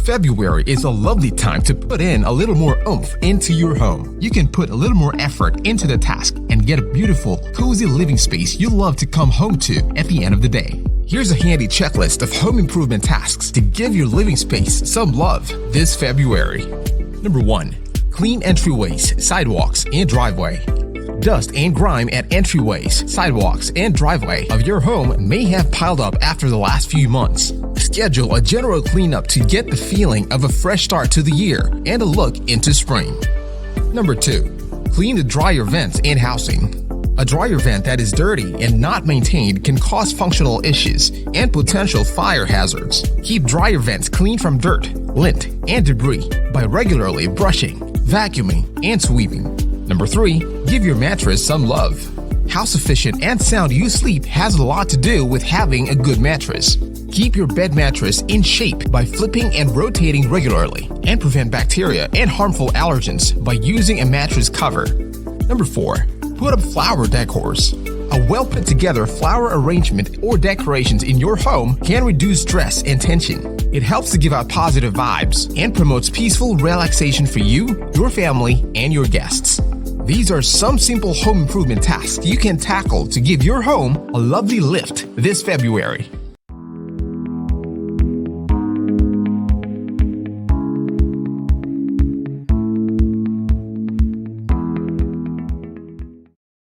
February is a lovely time to put in a little more oomph into your home. You can put a little more effort into the task and get a beautiful, cozy living space you love to come home to at the end of the day. Here's a handy checklist of home improvement tasks to give your living space some love this February. Number 1. Clean entryways, sidewalks, and driveway. Dust and grime at entryways, sidewalks, and driveway of your home may have piled up after the last few months. Schedule a general cleanup to get the feeling of a fresh start to the year and a look into spring. Number 2. Clean the dryer vents and housing. A dryer vent that is dirty and not maintained can cause functional issues and potential fire hazards. Keep dryer vents clean from dirt, lint, and debris by regularly brushing, vacuuming, and sweeping. Number 3. Give your mattress some love. How sufficient and sound you sleep has a lot to do with having a good mattress. Keep your bed mattress in shape by flipping and rotating regularly, and prevent bacteria and harmful allergens by using a mattress cover. Number 4. Put up flower decors. A well-put-together flower arrangement or decorations in your home can reduce stress and tension. It helps to give out positive vibes and promotes peaceful relaxation for you, your family, and your guests. These are some simple home improvement tasks you can tackle to give your home a lovely lift this February.